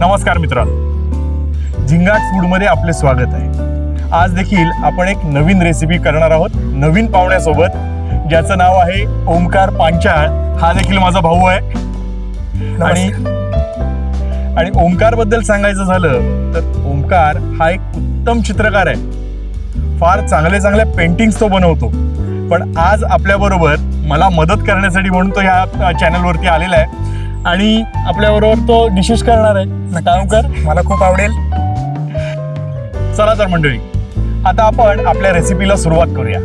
नमस्कार मित्रांनो, झिंगाट फूडमध्ये आपले स्वागत आहे। आज देखील आपण एक नवीन रेसिपी करणार आहोत नवीन पाहुण्यासोबत, ज्याचं नाव आहे ओमकार पांचाळ। हा देखील माझा भाऊ आहे। आणि ओमकार बद्दल सांगायचं झालं तर ओमकार हा एक उत्तम चित्रकार आहे। फार चांगले पेंटिंग्स तो बनवतो। पण आज आपल्याबरोबर मला मदत करण्यासाठी म्हणून तो ह्या चॅनलवरती आलेला आहे आणि आपल्याबरोबर तो डिशेस करणार आहे। काय ओमकार? मला खूप आवडेल। चला तर मंडळी, आता आपण आपल्या रेसिपीला सुरुवात करूया।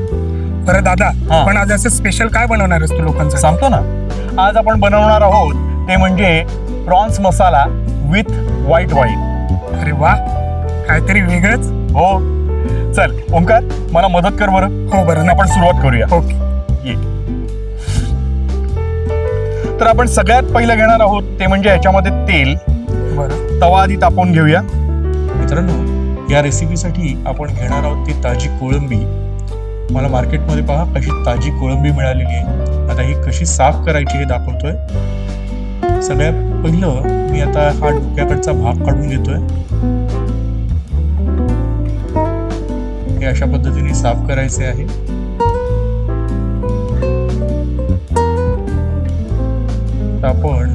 बरं दादा, पण आज असं स्पेशल काय बनवणार आहेस तू लोकांचं? सांगतो ना। आज आपण बनवणार आहोत ते म्हणजे prawns masala with white wine. अरे वा, काहीतरी वेगळंच। हो, चल ओमकार मला मदत कर बरं। हो बरं, आपण सुरुवात करूया। ओके। ये, तर आपण सगळ्यात पहिलं घेणार आहोत ते म्हणजे याच्यामध्ये तेल। बरं, तवा आधी तापवून घेऊया। मित्रांनो, या रेसिपीसाठी आपण घेणार आहोत ती ताजी कोळंबी। मला मार्केटमध्ये पहा कशी ताजी कोळंबी मिळालेली आहे। आता ही कशी साफ करायची हे दाखवतोय। सगळ्यात पहिलं मी आता हा डोक्याकडचा भाग काढून घेतोय। हे अशा पद्धतीने साफ करायचे आहे। आपण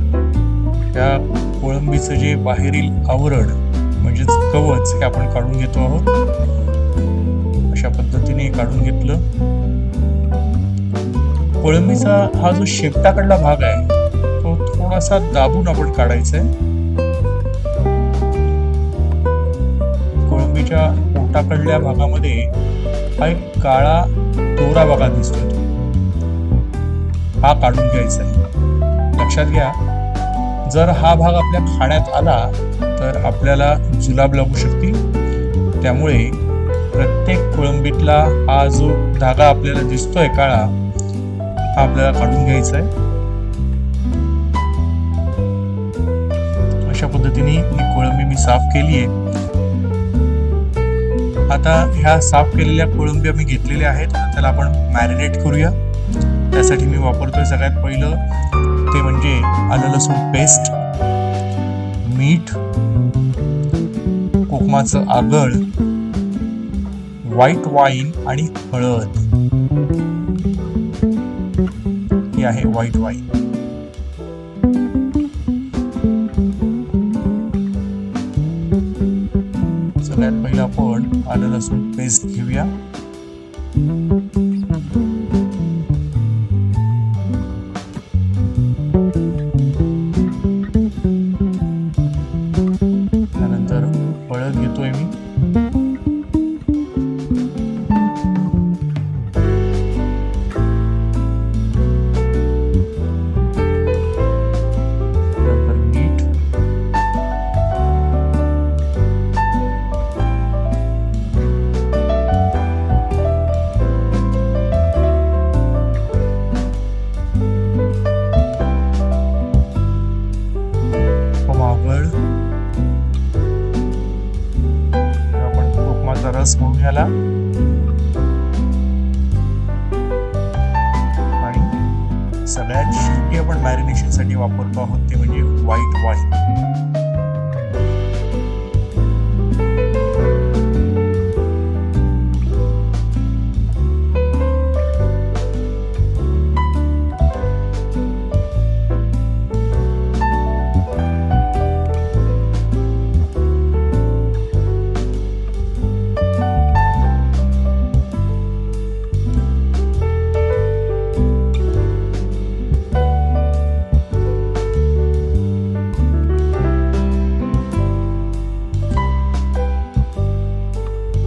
या कोळंबीचं जे बाहेरील आवरण म्हणजेच कवच हे आपण काढून घेतो आहोत। अशा पद्धतीने काढून घेतलं। कोळंबीचा हा जो शेपटाकडला भाग आहे तो थोडासा दाबून आपण काढायचा आहे। कोळंबीच्या पोटाकडल्या भागामध्ये हा एक काळा दोरा बघा दिसतोय, हा काढून घ्यायचा आहे। लक्षात घ्या, जर हा भाग आपल्या खाण्यात आला तर आपल्याला जुलाब लागू शकतील। त्यामुळे प्रत्येक कोळंबीतला हा जो धागा आपल्याला दिसतोय काळा, हा आपल्याला काढून घ्यायचा आहे। अशा पद्धतीने ही कोळंबी मी साफ केली आहे। आता ह्या साफ केलेल्या कोळंबी आम्ही घेतलेल्या आहेत, त्याला आपण मॅरिनेट करूया। त्यासाठी मी वापरतोय सगळ्यात पहिलं ते म्हणजे आलं लसूण पेस्ट, मीठ, कोकमाचं आगळ, व्हाईट वाईन आणि हळद। हे आहे व्हाईट वाईन। सगळ्यात पहिलं आपण आलं लसूण पेस्ट घेऊया। त्यानंतर हळद घेतोय मी। नंतर मीठ, आगळ, आपण कोकमाचा रस म्हणून याला, आणि सगळ्यात शेवटी आपण मॅरिनेशन साठी वापरतो आहोत ते म्हणजे व्हाईट वाईन।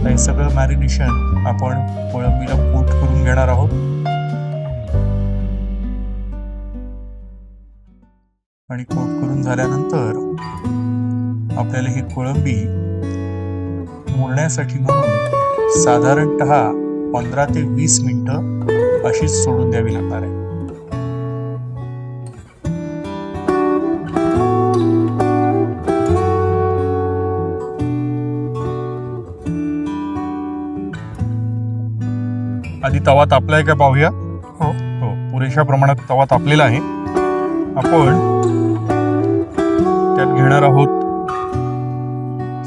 हे सगळं मॅरिनेशन आपण कोळंबीला कोट करून घेणार आहोत। आणि कोट करून झाल्यानंतर आपल्याला ही कोळंबी मुरण्यासाठी म्हणून साधारणतः 15 ते 20 मिनिटं अशीच सोडून द्यावी लागणार आहे। आधी तवा तापलाय का पाहूया। हो, पुरेशा प्रमाणात तवा तापलेला आहे। आपण त्यात घेणार आहोत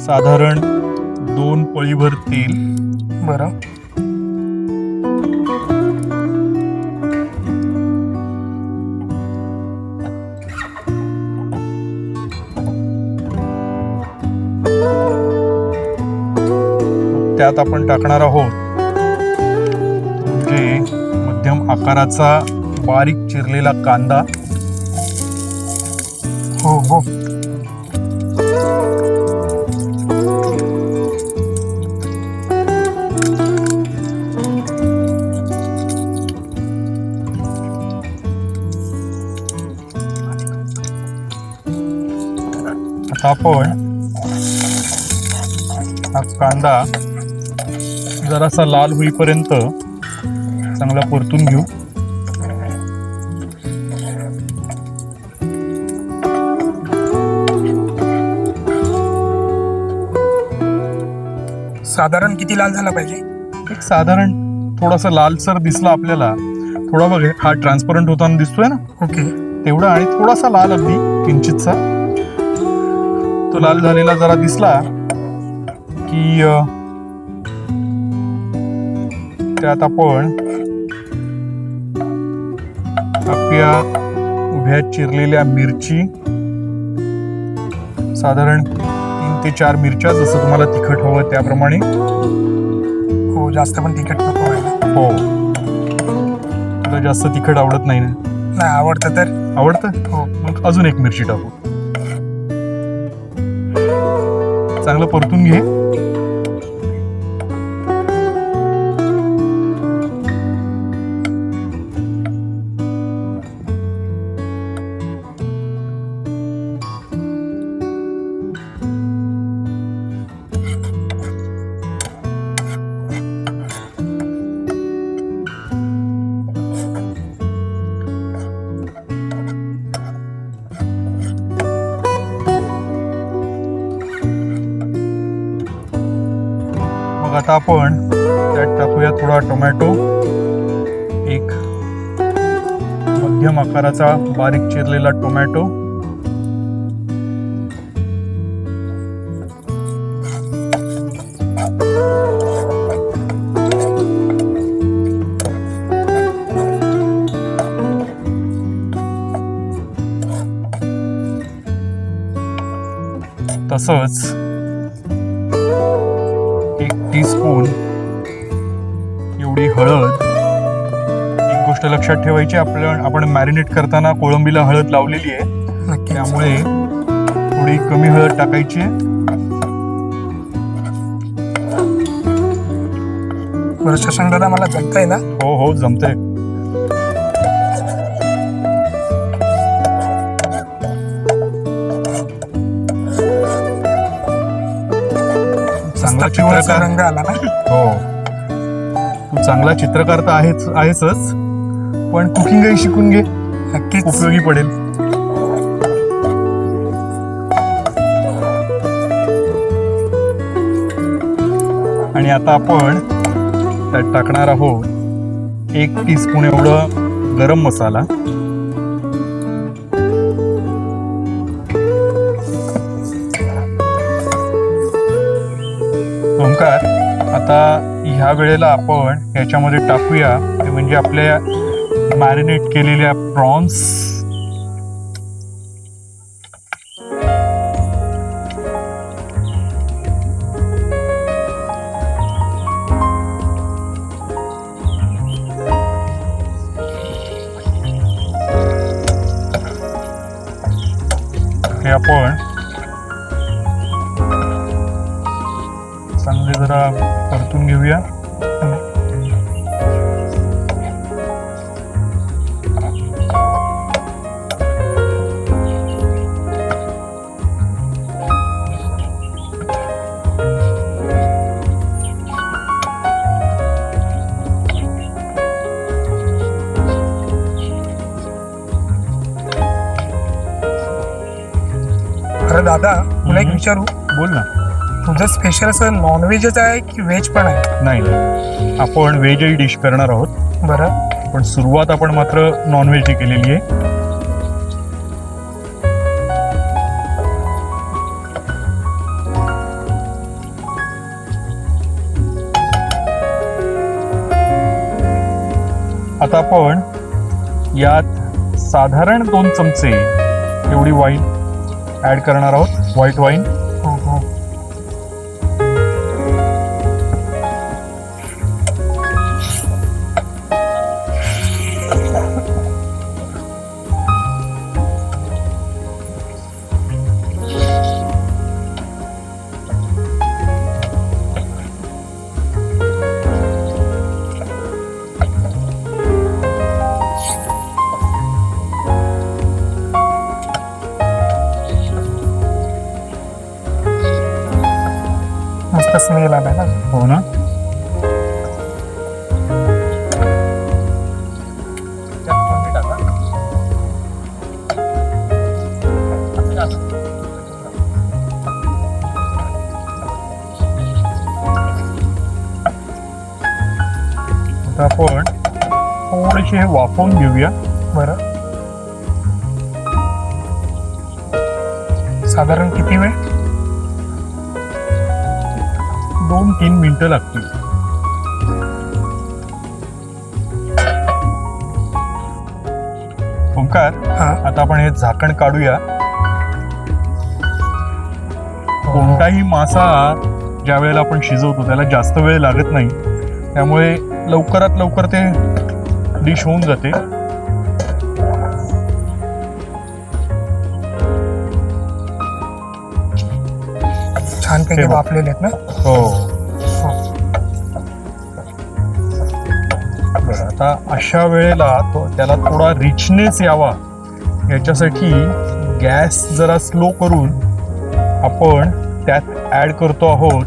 साधारण 2 पळीभर तेल. बरं. त्यात आपण टाकणार आहोत म्हणजे मध्यम आकाराचा बारीक चिरलेला कांदा. हो हो. आता आपण हा कांदा जरासा लाल होईपर्यंत चांगला परतून घेऊ. साधारण किती लाल झाला पाहिजे? एक साधारण थोडासा लालसर दिसला आपल्याला, थोडा बघ हा ट्रान्सपरंट होताना दिसतोय ना, ओके. तेवढा, आणि थोडासा लाल अगदी किंचितचा तो लाल झालेला जरा दिसला की त्यात आपण आपल्या उभ्या चिरलेल्या मिरची, साधारण 3 ते 4 मिरच्या, जसं तुम्हाला तिखट हवं त्याप्रमाणे. हो, जास्त पण तिखट नको व्हायला. हो, तुला जास्त तिखट आवडत नाही ना? नाही, आवडतं तर. आवडतं? हो. मग अजून 1 मिरची टाकू. चांगलं परतून घे. मग आता आपण त्यात टाकूया थोडा टोमॅटो, एक मध्यम आकाराचा बारीक चिरलेला टोमॅटो. तसंच 1 टीस्पून एवढी हळद. एक गोष्ट लक्षात ठेवायची, आपण मॅरिनेट करताना कोळंबीला हळद लावलेली आहे, नक्की. त्यामुळे थोडी कमी हळद टाकायची आहे. बरं शशांक दादा, मला जमतंय ना? हो हो, जमतंय. चांगला चित्रकार रंग आला ना? हो, तू चांगला चित्रकार तर आहेसच, पण कुकिंगही शिकून घे, नक्कीच उपयोगी पडेल. आणि आता आपण त्यात टाकणार आहोत 1 टीस्पून एवढं गरम मसाला. ओंकार, आता ह्या वेळेला आपण याच्यामध्ये टाकूया ते म्हणजे आपल्या मॅरिनेट केलेल्या प्रॉन्स. हे आपण चांगले जरा परतून घेऊया. अरे दादा, तुला एक विचारू? बोल ना. तुझं स्पेशल असं नॉनव्हेजच आहे की व्हेज पण आहे? नाही, आपण व्हेजही डिश करणार आहोत. बरं. पण सुरुवात आपण मात्र नॉनव्हेजची केलेली आहे. आता आपण यात साधारण 2 चमचे एवढी वाईन ऍड करणार आहोत, व्हाईट वाईन. हो हो. मस्त स्मेल आलाय ना. हो ना. आता आपण थोडेसे हे वाफवून घेऊया. बरं. साधारण किती वेळ? 2-3 मिनिटं लागतील. ओंकार, हा. आता आपण हे झाकण काढूया. कोणताही मासा ज्या वेळेला आपण शिजवतो त्याला जास्त वेळ लागत नाही, त्यामुळे लवकरात लवकर ते डिश होऊन जाते. छानपैकी वाफलेले आहेत ना. हो. बरं, आता अशा वेळेला त्याला थोडा रिचनेस यावा याच्यासाठी गॅस जरा स्लो करून आपण त्यात ऍड करतो आहोत.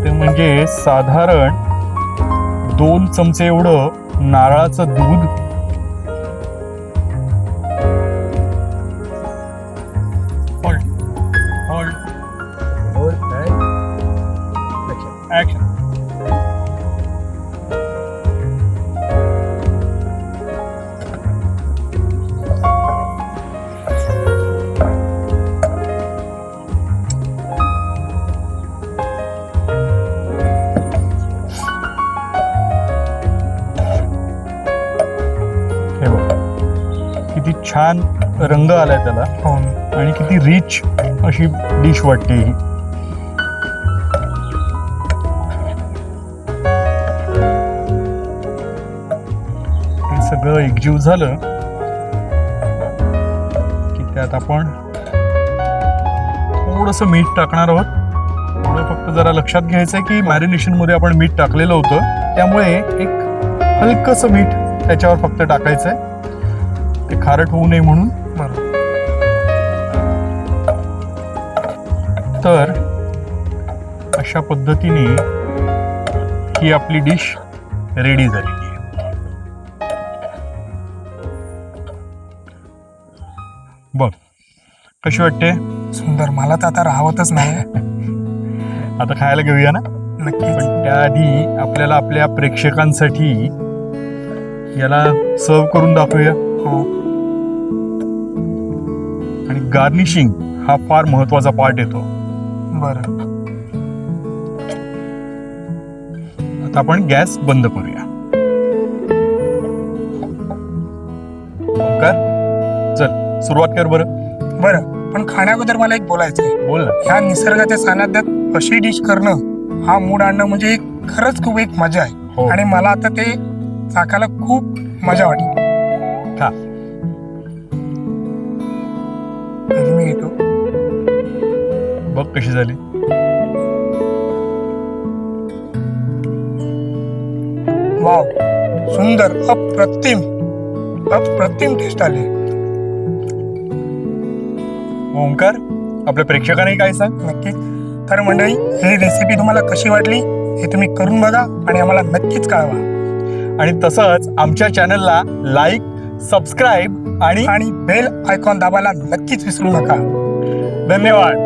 ते म्हणजे साधारण 2 चमचे एवढं नारळाचं दूध. ऍक्शन. हे बघ, किती छान रंग आलाय त्याला. हो. आणि किती रिच अशी डिश वाटते ही. हे सगळं एकजीव झालं की त्यात आपण थोडंसं मीठ टाकणार आहोत. थोडं फक्त जरा लक्षात घ्यायचंय की मॅरिनेशन मध्ये आपण मीठ टाकलेलं होतं, त्यामुळे एक हलकंसं मीठ त्याच्यावर फक्त टाकायचंय, ते खारट होऊ नये म्हणून. बरं. तर अशा पद्धतीने ही आपली डिश रेडी झालेली आहे. बघ कशी वाटते. सुंदर. मला तर आता राहवतच नाही. आता खायला घेऊया ना. नक्कीच. पण त्याआधी आपल्याला आपल्या प्रेक्षकांसाठी याला सर्व करून दाखवूया. हो. आणि गार्निशिंग हा फार महत्वाचा पार्ट येतो. बरं. आता आपण गॅस बंद करूया. ओंकार, चल सुरुवात कर बरं. बरं, पण खाण्याबद्दल मला एक बोलायचं आहे. बोल ना. ह्या निसर्गाच्या सानिध्यात अशी डिश करणं, हा मूड आणणं म्हणजे खरंच खूप एक मजा आहे. हो. आणि मला आता ते चाकायला खूप मजा वाटली. खा. पहिली मी घेतो. बघ कशी झाली. वाव, सुंदर, अप्रतिम अप्रतिम टेस्ट आली. ओंकार, आपल्या प्रेक्षकांनाही काय सांग. नक्कीच. तर मंडळी, ही रेसिपी तुम्हाला कशी वाटली हे तुम्ही करून बघा आणि आम्हाला नक्कीच कळवा. आणि तसंच आमच्या चॅनलला लाईक, सबस्क्राईब आणि बेल आयकॉन दाबायला नक्कीच विसरू नका. धन्यवाद.